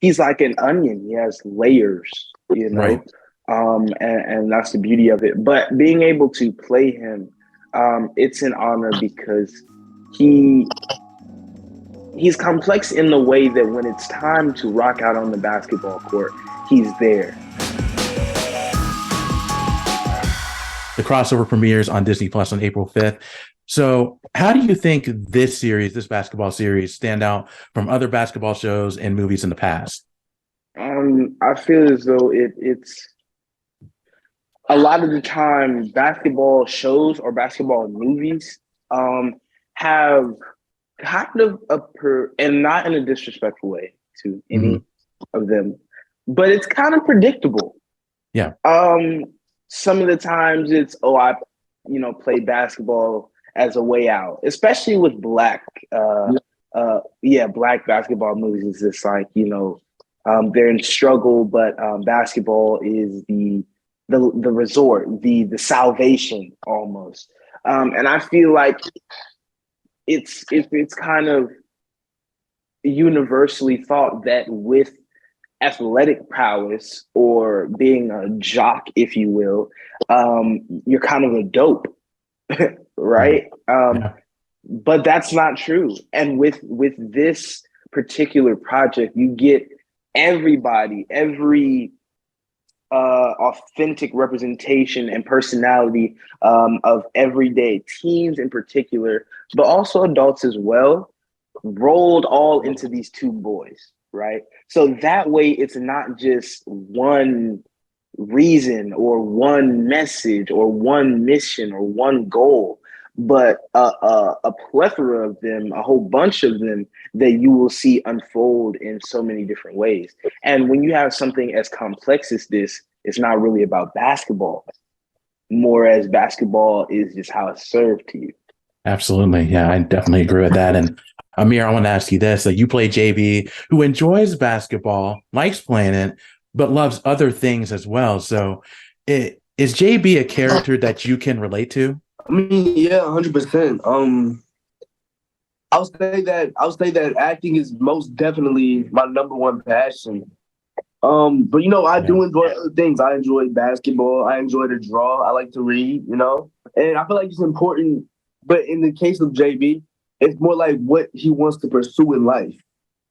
he's like an onion. He has layers, you Right. know, and that's the beauty of it. But being able to play him, it's an honor because he he's complex in the way that when it's time to rock out on the basketball court, he's there. The crossover premieres on Disney Plus on April 5th. So, how do you think this series, this basketball series, stand out from other basketball shows and movies in the past? I feel as though it's a lot of the time basketball shows or basketball movies have kind of and not in a disrespectful way to Mm-hmm. any of them, but it's kind of predictable. Yeah. Some of the times it's, oh, I play basketball as a way out, especially with black basketball movies. It's just like, they're in struggle, but basketball is the resort, the salvation almost. And I feel like it's kind of universally thought that with athletic prowess or being a jock, if you will, you're kind of a dope, Mm-hmm. right? Yeah. But that's not true. And with this particular project, you get everybody, every authentic representation and personality of everyday teens in particular, but also adults as well, rolled all into these two boys, right? So that way it's not just one reason or one message or one mission or one goal, but a plethora of them, a whole bunch of them that you will see unfold in so many different ways. And when you have something as complex as this, it's not really about basketball, more as basketball is just how it's served to you. Absolutely. Yeah, I definitely agree with that. And Amir, I want to ask you this. Like, you play JB, who enjoys basketball, likes playing it, but loves other things as well. So is JB a character that you can relate to? I mean, yeah, 100%. I'll say that acting is most definitely my number one passion. But I Yeah. do enjoy other things. I enjoy basketball. I enjoy to draw. I like to read. And I feel like it's important. But in the case of JB, it's more like what he wants to pursue in life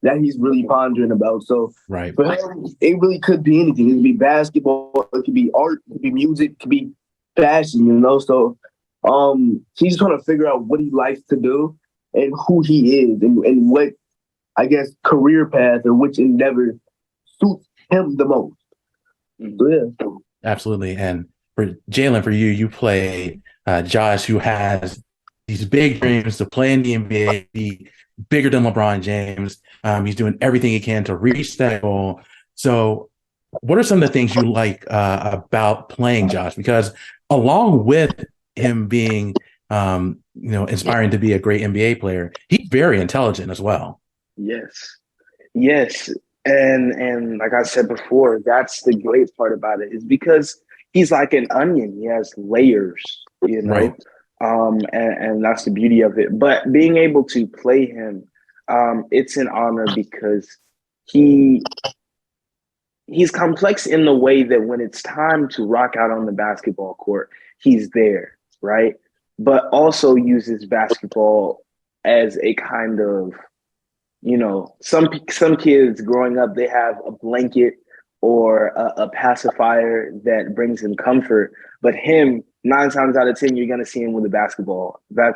that he's really pondering about. So Right. for him, it really could be anything. It could be basketball. It could be art. It could be music. It could be fashion. So he's trying to figure out what he likes to do and who he is and what, I guess, career path or which endeavor suits him the most. So, yeah. Absolutely. And for Jalyn, for you, you play Josh, who has these big dreams to play in the NBA, be bigger than LeBron James. He's doing everything he can to reach that goal. So, what are some of the things you like about playing Josh? Because along with him being, inspiring to be a great NBA player, he's very intelligent as well. Yes. Yes. And like I said before, that's the great part about it, is because he's like an onion. He has layers, Right. and that's the beauty of it. But being able to play him, it's an honor because he he's complex in the way that when it's time to rock out on the basketball court, he's there, right? But also uses basketball as a kind of, some kids growing up, they have a blanket or a pacifier that brings him comfort. But him, 9 times out of 10, you're gonna see him with a basketball. Yeah.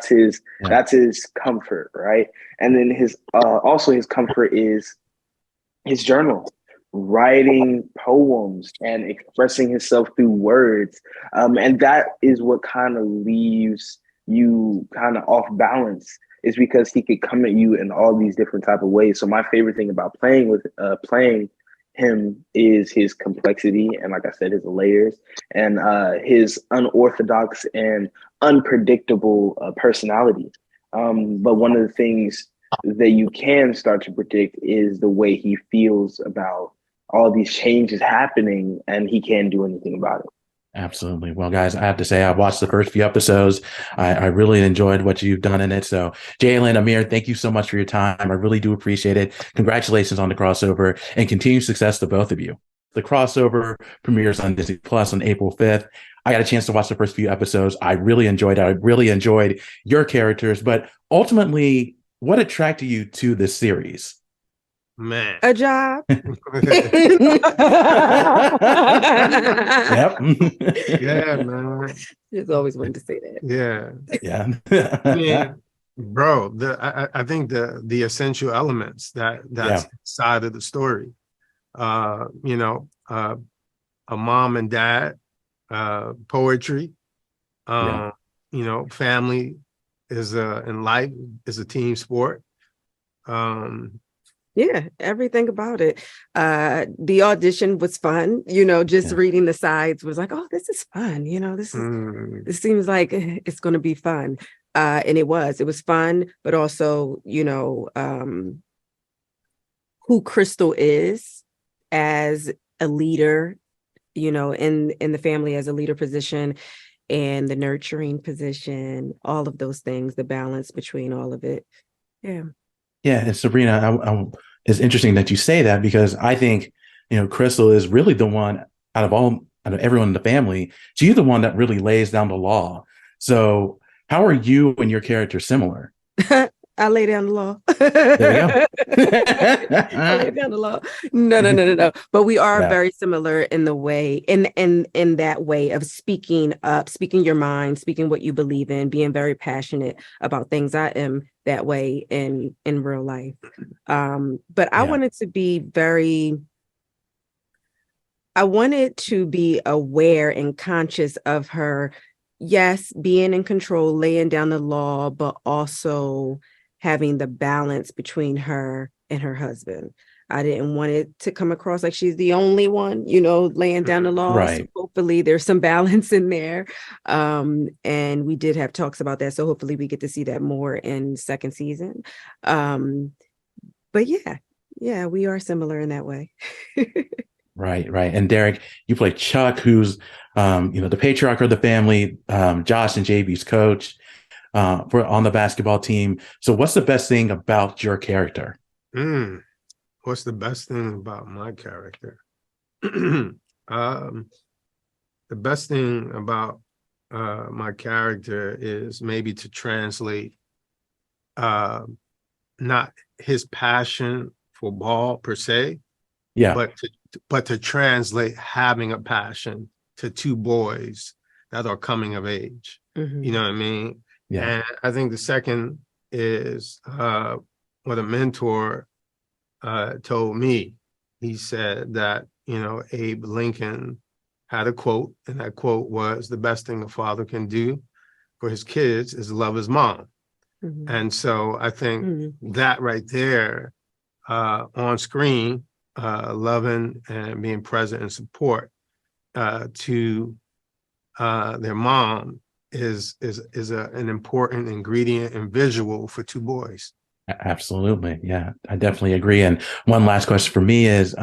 That's his comfort, right? And then his also his comfort is his journal, writing poems and expressing himself through words. And that is what kind of leaves you kind of off balance, is because he could come at you in all these different type of ways. So my favorite thing about playing him is his complexity, and like I said, his layers, and his unorthodox and unpredictable personality. But one of the things that you can start to predict is the way he feels about all these changes happening, and he can't do anything about it. Absolutely. Well, guys, I have to say, I watched the first few episodes. I really enjoyed what you've done in it. So, Jalyn, Amir, thank you so much for your time. I really do appreciate it. Congratulations on the crossover and continued success to both of you. The crossover premieres on Disney Plus on April 5th. I got a chance to watch the first few episodes. I really enjoyed it. I really enjoyed your characters. But ultimately, what attracted you to this series? Man. A job. Yep. Yeah, man. Just always wanted to say that. Yeah. Yeah. I mean, bro, I think the essential elements that's side of the story. You know, a mom and dad, poetry, you know, family is in life is a team sport. Yeah, everything about it. The audition was fun, you know, just reading the sides was like, oh, this is fun. You know, this seems like it's going to be fun. And it was fun, but also, you know, who Crystal is as a leader, you know, in the family as a leader position and the nurturing position, all of those things, the balance between all of it. Yeah. Yeah, and Sabrina, it's interesting that you say that because I think, you know, Crystal is really the one out of everyone in the family. She's the one that really lays down the law. So, how are you and your character similar? I lay down the law. There you go. I lay down the law. No. But we are very similar in the way, in that way of speaking up, speaking your mind, speaking what you believe in, being very passionate about things. I am that way in real life. But I wanted to be aware and conscious of her, yes, being in control, laying down the law, but also having the balance between her and her husband. I didn't want it to come across like she's the only one, you know, laying down the law. Right. So hopefully there's some balance in there. And we did have talks about that. So hopefully we get to see that more in second season. But yeah, we are similar in that way. Right. And Derek, you play Chuck, who's you know, the patriarch of the family, Josh and JB's coach on the basketball team. So what's the best thing about your character? What's the best thing about my character? The best thing about my character is maybe to translate not his passion for ball per se, but to translate having a passion to two boys that are coming of age. You know what I mean? Yeah. And I think the second is what a mentor told me. He said that, you know, Abe Lincoln had a quote, and that quote was, the best thing a father can do for his kids is love his mom. And so I think that right there on screen, loving and being present and support to their mom is an important ingredient and visual for two boys. Absolutely. Yeah, I definitely agree. And one last question for me is,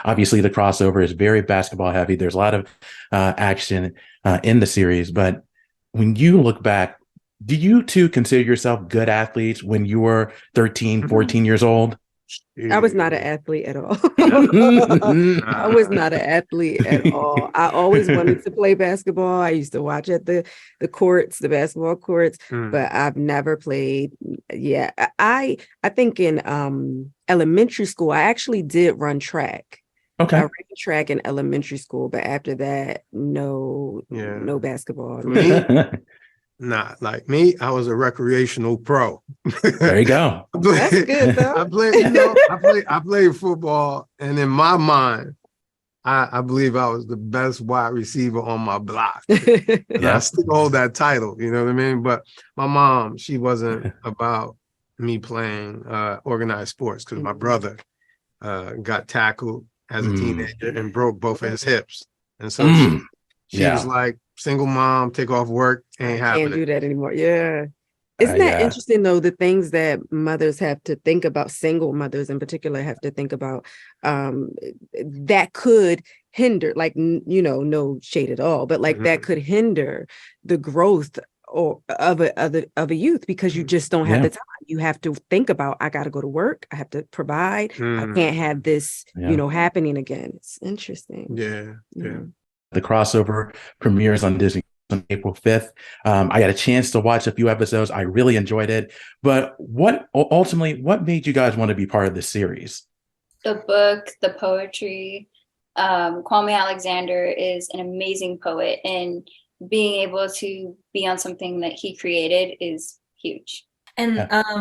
obviously the crossover is very basketball heavy. There's a lot of action in the series, but when you look back, do you two consider yourself good athletes when you were 13, 14 years old? I was not an athlete at all. I was not an athlete at all. I always wanted to play basketball. I used to watch at the courts, the basketball courts, but I've never played. Yeah, I think in elementary school, I actually did run track. Okay. I ran track in elementary school, but after that, no basketball. Nah, like me, I was a recreational pro. There you go. That's good though. I played football, and in my mind, I believe I was the best wide receiver on my block. I still hold that title, you know what I mean? But my mom, she wasn't about me playing organized sports because my brother got tackled as a teenager and broke both of his hips. And so she was like, single mom, take off work, ain't happening. Can't do that anymore. Yeah. Isn't that interesting though? The things that mothers have to think about, single mothers in particular, have to think about that could hinder, like, no shade at all, but like that could hinder the growth or of a youth, because you just don't have the time. You have to think about, I got to go to work, I have to provide, I can't have this, happening again. It's interesting. Yeah. The crossover premieres on Disney on April 5th. I got a chance to watch a few episodes. I really enjoyed it. But what made you guys want to be part of this series? The book, the poetry. Kwame Alexander is an amazing poet, and being able to be on something that he created is huge. And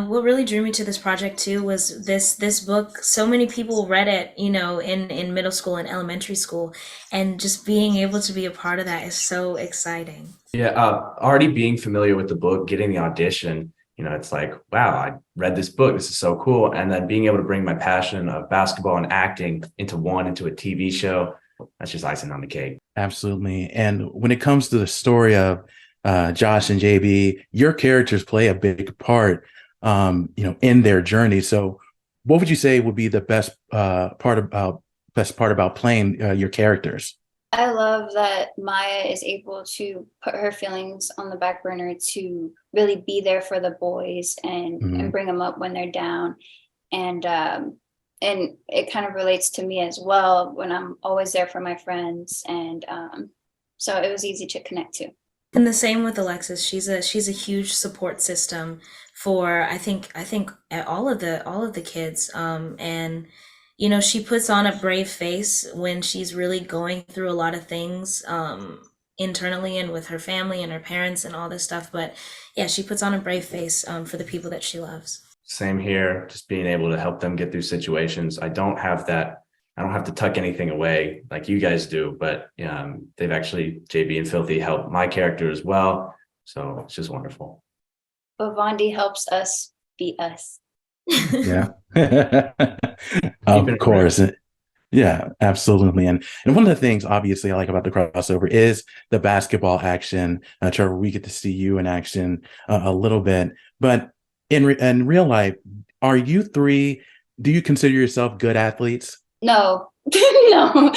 what really drew me to this project too was this book. So many people read it, in middle school and elementary school, and just being able to be a part of that is so exciting. Yeah, already being familiar with the book, getting the audition, it's like, wow, I read this book. This is so cool. And then being able to bring my passion of basketball and acting into a TV show, that's just icing on the cake. Absolutely. And when it comes to the story of Josh and JB, your characters play a big part, in their journey. So what would you say would be the best part about playing your characters? I love that Maya is able to put her feelings on the back burner to really be there for the boys and bring them up when they're down. And it kind of relates to me as well, when I'm always there for my friends. And so it was easy to connect to. And the same with Alexis. She's a huge support system for I think all of the kids. And she puts on a brave face when she's really going through a lot of things internally and with her family and her parents and all this stuff. But yeah, she puts on a brave face for the people that she loves. Same here, just being able to help them get through situations. I don't have to tuck anything away like you guys do, but they've actually, JB and Filthy, helped my character as well. So it's just wonderful. But Vondi helps us be us. Yeah. Of course. Yeah, absolutely. And one of the things obviously I like about the crossover is the basketball action. Trevor, we get to see you in action a little bit, but in real life, are you three, do you consider yourself good athletes? No, no,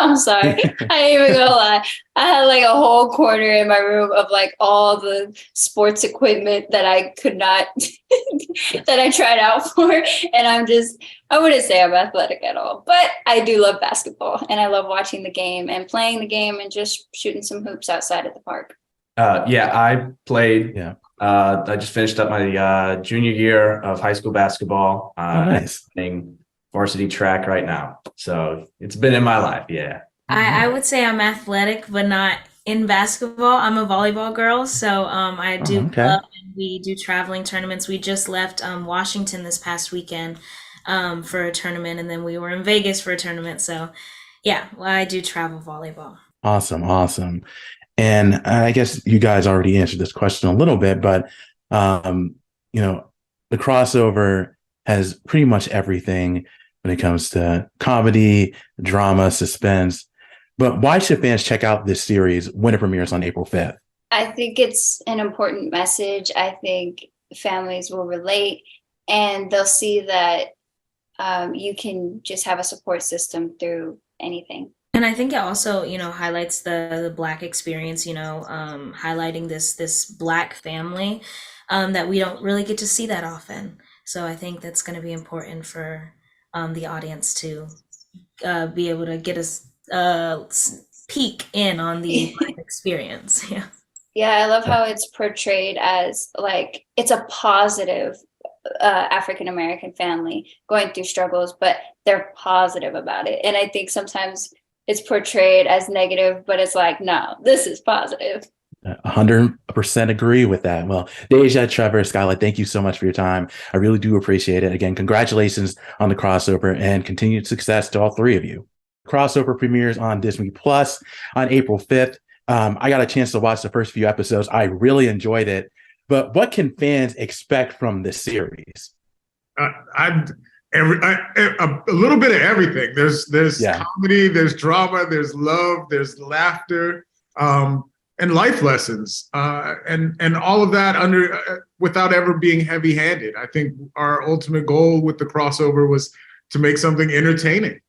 I'm sorry. I ain't even gonna lie. I had like a whole corner in my room of like all the sports equipment that I could not, that I tried out for. And I wouldn't say I'm athletic at all, but I do love basketball, and I love watching the game and playing the game and just shooting some hoops outside at the park. I played. Yeah. I just finished up my junior year of high school basketball. Nice. Playing varsity track right now. So it's been in my life. Yeah. I would say I'm athletic, but not in basketball. I'm a volleyball girl. So I do club, and we do traveling tournaments. We just left Washington this past weekend for a tournament, and then we were in Vegas for a tournament. So yeah, I do travel volleyball. Awesome. And I guess you guys already answered this question a little bit, but the crossover has pretty much everything when it comes to comedy, drama, suspense. But why should fans check out this series when it premieres on April 5th? I think it's an important message. I think families will relate, and they'll see that you can just have a support system through anything. And I think it also, highlights the Black experience, highlighting this Black family that we don't really get to see that often. So I think that's going to be important for the audience to be able to get a peek in on the Black experience. Yeah. Yeah, I love how it's portrayed as like it's a positive African-American family going through struggles, but they're positive about it. And I think sometimes it's portrayed as negative, but it's like, no, this is positive. 100% agree with that. Well, Deja, Trevor, Skyla, thank you so much for your time. I really do appreciate it. Again, congratulations on the crossover and continued success to all three of you. Crossover premieres on Disney Plus on April 5th. I got a chance to watch the first few episodes. I really enjoyed it. But what can fans expect from this series? A little bit of everything. There's comedy, there's drama, there's love, there's laughter. and life lessons, and all of that without ever being heavy-handed. I think our ultimate goal with the crossover was to make something entertaining,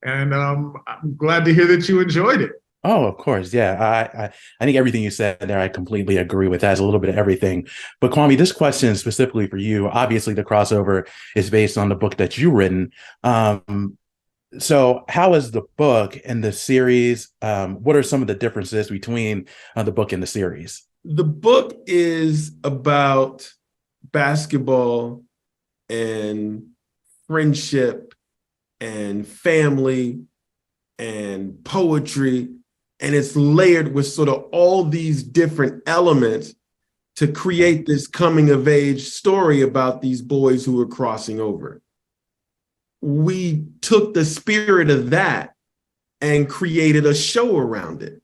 and I'm glad to hear that you enjoyed it. Oh, of course. Yeah. I think everything you said there, I completely agree with. That's a little bit of everything. But Kwame, this question is specifically for you. Obviously, the crossover is based on the book that you've written. So how is the book and the series? What are some of the differences between the book and the series? The book is about basketball and friendship and family and poetry. And it's layered with sort of all these different elements to create this coming of age story about these boys who are crossing over. We took the spirit of that and created a show around it.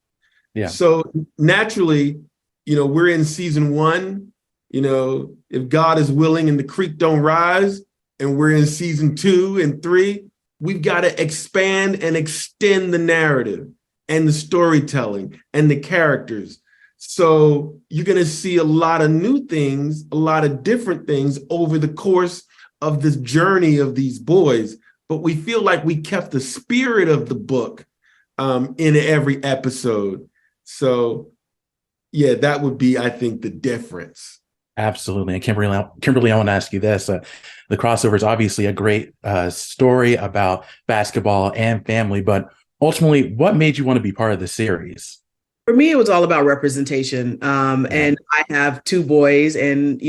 Yeah. So naturally, we're in season 1, if God is willing and the creek don't rise, and we're in season 2 and 3, we've got to expand and extend the narrative and the storytelling and the characters. So you're going to see a lot of new things, a lot of different things over the course of this journey of these boys. But we feel like we kept the spirit of the book in every episode. So yeah, that would be, I think, the difference. Absolutely. And Kimberly, I want to ask you this. The crossover is obviously a great story about basketball and family, but ultimately, what made you want to be part of the series? For me, it was all about representation. And I have 2 boys, and,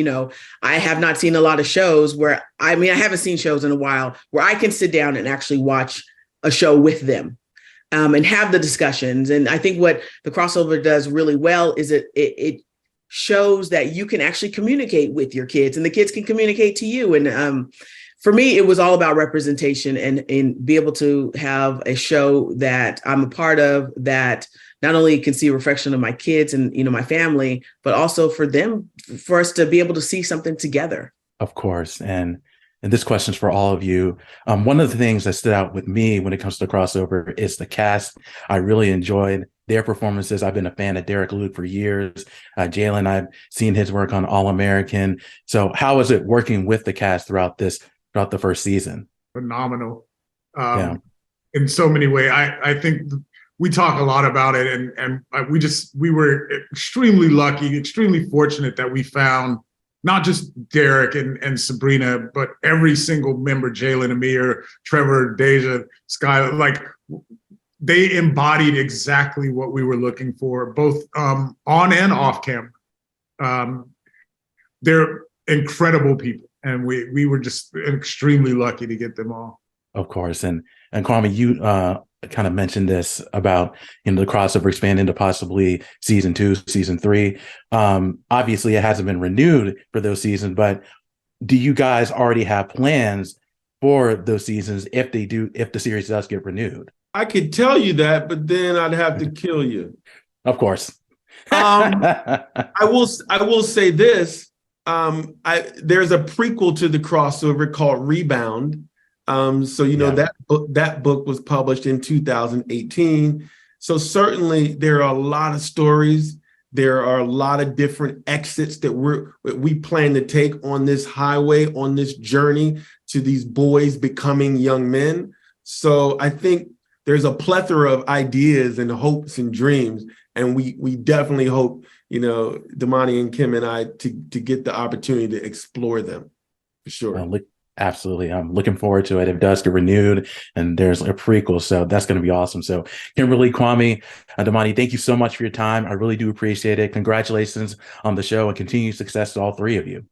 I have not seen a lot of shows where, I haven't seen shows in a while where I can sit down and actually watch a show with them and have the discussions. And I think what the crossover does really well is it shows that you can actually communicate with your kids and the kids can communicate to you. And for me, it was all about representation and be able to have a show that I'm a part of that not only can see a reflection of my kids and, my family, but also for us to be able to see something together. Of course. And this question is for all of you. One of the things that stood out with me when it comes to the crossover is the cast. I really enjoyed their performances. I've been a fan of Derek Luke for years. Jalyn, I've seen his work on All American. So how is it working with the cast throughout the first season? Phenomenal. In so many ways. I think we talk a lot about it, and we were extremely lucky, extremely fortunate that we found not just Derek and Sabrina, but every single member, Jalyn, Amir, Trevor, Deja, Skyla, like they embodied exactly what we were looking for, both on and off camera. They're incredible people, and we were just extremely lucky to get them all. Of course. And Kwame, you kind of mentioned this about the crossover expanding to possibly season 2, season 3. Obviously, it hasn't been renewed for those seasons, but do you guys already have plans for those seasons if the series does get renewed? I could tell you that, but then I'd have to kill you. Of course. I will say this. There's a prequel to the crossover called Rebound. That book was published in 2018. So certainly there are a lot of stories. There are a lot of different exits that we plan to take on this highway, on this journey to these boys becoming young men. So I think there's a plethora of ideas and hopes and dreams. And we definitely hope, Damani and Kim and I to get the opportunity to explore them for sure. Absolutely. I'm looking forward to it. If it does get renewed and there's a prequel, so that's going to be awesome. So Kimberly, Kwame, Damani, thank you so much for your time. I really do appreciate it. Congratulations on the show and continued success to all 3 of you.